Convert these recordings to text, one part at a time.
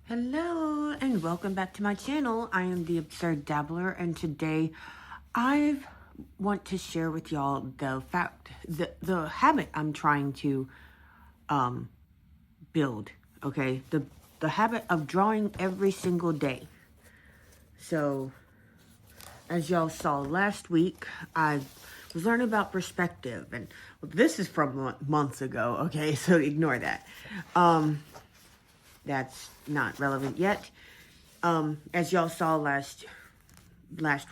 Hello and welcome back to my channel. I am the Absurd Dabbler, and today I want to share with y'all the habit I'm trying to build. Okay, the habit of drawing every single day. So as y'all saw last week, I was learning about perspective, and this is from months ago. Okay, so ignore that. That's not relevant yet. As y'all saw last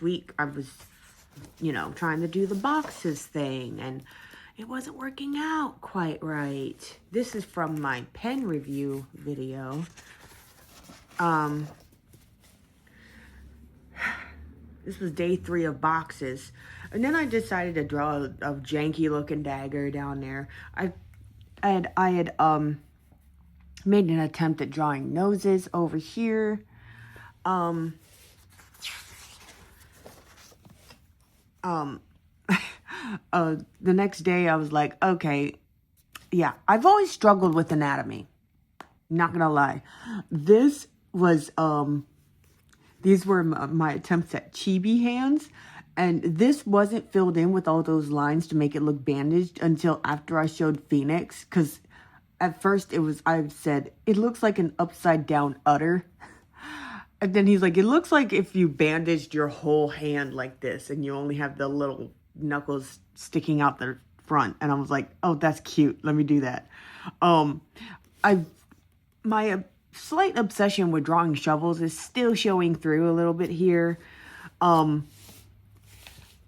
week, I was, trying to do the boxes thing, and it wasn't working out quite right. This is from my pen review video. This was day 3 of boxes, and then I decided to draw a janky looking dagger down there. I had made an attempt at drawing noses over here. The next day I was like, okay, yeah, I've always struggled with anatomy. Not gonna lie. This was, these were my attempts at chibi hands, and this wasn't filled in with all those lines to make it look bandaged until after I showed Phoenix, because at first I said, it looks like an upside down udder. And then he's like, it looks like if you bandaged your whole hand like this and you only have the little knuckles sticking out the front. And I was like, oh, that's cute. Let me do that. My slight obsession with drawing shovels is still showing through a little bit here. I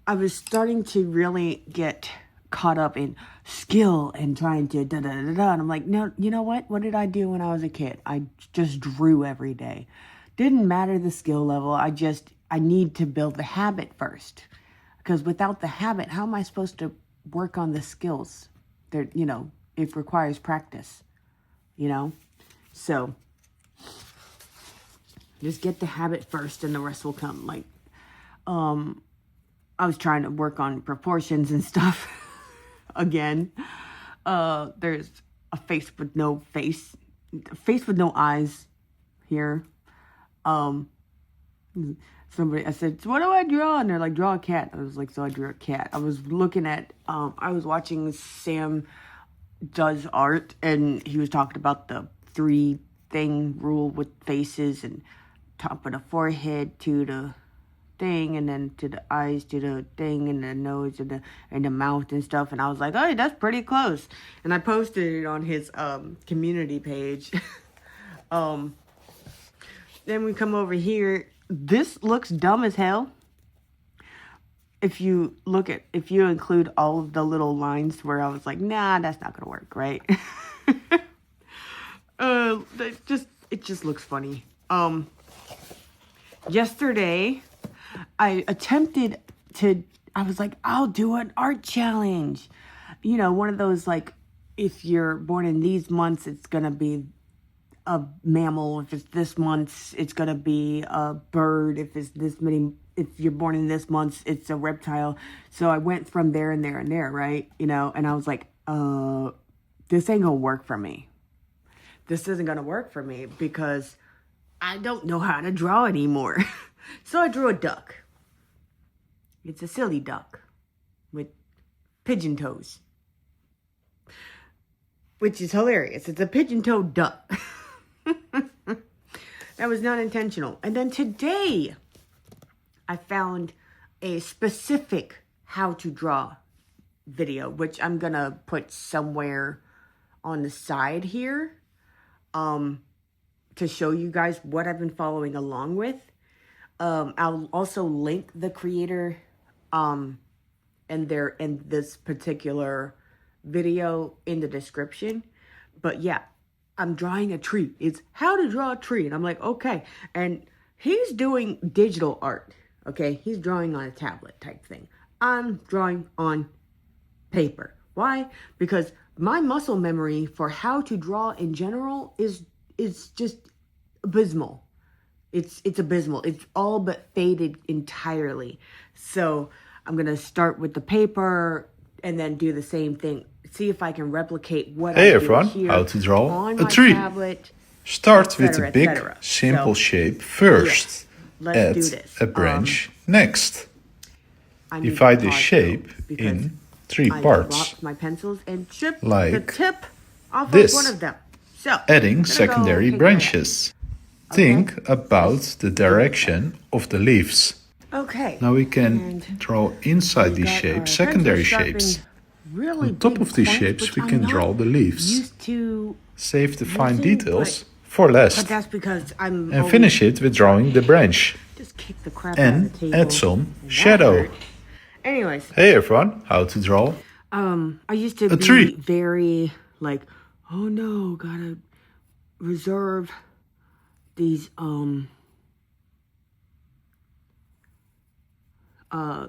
was starting to really get caught up in skill and trying to and I'm like, no, you know what? What did I do when I was a kid? I just drew every day. Didn't matter the skill level. I need to build the habit first. Because without the habit, how am I supposed to work on the skills? It requires practice, So, just get the habit first and the rest will come. Like, I was trying to work on proportions and stuff again. There's a face with no eyes here. I said, so what do I draw? And they're like, draw a cat. I was like, so I drew a cat. I was looking at, I was watching Sam does art, and he was talking about the 3 thing rule with faces, and top of the forehead to the thing, and then to the eyes to the thing, and the nose and the mouth and stuff. And I was like, oh, that's pretty close. And I posted it on his community page. Then we come over here. This looks dumb as hell. If you include all of the little lines where I was like, nah, that's not gonna work, right? It just looks funny. Yesterday, I was like, I'll do an art challenge. One of those, like, if you're born in these months, it's gonna be a mammal. If it's this month, it's gonna be a bird. If you're born in this month, it's a reptile. So I went from there and there and there, right? And I was like, this ain't gonna work for me. This isn't gonna work for me because I don't know how to draw anymore. So I drew a duck. It's a silly duck with pigeon toes, which is hilarious. It's a pigeon-toed duck. That was not intentional. And then today, I found a specific how to draw video, which I'm going to put somewhere on the side here to show you guys what I've been following along with. I'll also link the creator and this particular video in the description. But yeah, I'm drawing a tree. It's how to draw a tree. And I'm like, okay. And he's doing digital art. Okay. He's drawing on a tablet type thing. I'm drawing on paper. Why? Because my muscle memory for how to draw in general is just abysmal. It's abysmal. It's all but faded entirely. So I'm going to start with the paper and then do the same thing. See if I can replicate what I did everyone, here how to draw on a my tree. tablet Start with a et big, cetera. simple So, shape first. let's Add do this. a branch next. I need to Divide the pause, shape though, because in 3 I parts, dropped my pencils and chipped the like tip off this. of one of them. So, adding I'm gonna secondary go take my head. branches. Okay. Think about the direction of the leaves. Okay. Now we can And draw inside we these got shapes our secondary pencils shapes. sharpened really On top big of these points, shapes which we I'm can not draw the leaves. used to Save the fine using, details for but last. that's because I'm And always finish it with drawing the branch. just kick the crap out of And the table. add some And that shadow. hurt. Anyways, Hey everyone, how to draw I used to a be tree. very like, oh no, gotta reserve these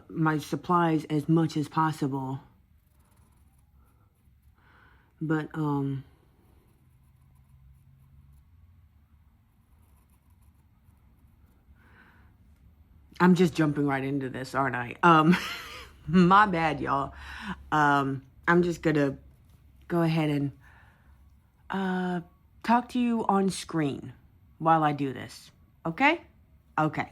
my supplies as much as possible. But I'm just jumping right into this, aren't I? My bad, y'all. I'm just gonna go ahead and talk to you on screen while I do this. Okay? Okay.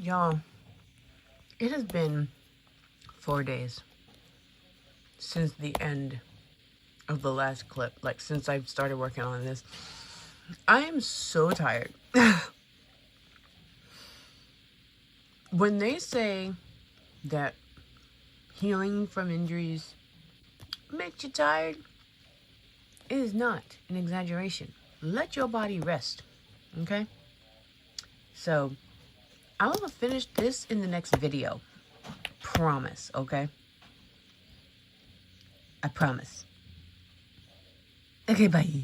Y'all, it has been 4 days since the end of the last clip, like since I've started working on this. I am so tired. When they say that healing from injuries makes you tired, it is not an exaggeration. Let your body rest, okay? So, I'm gonna finish this in the next video. Promise, okay? I promise. Okay, bye.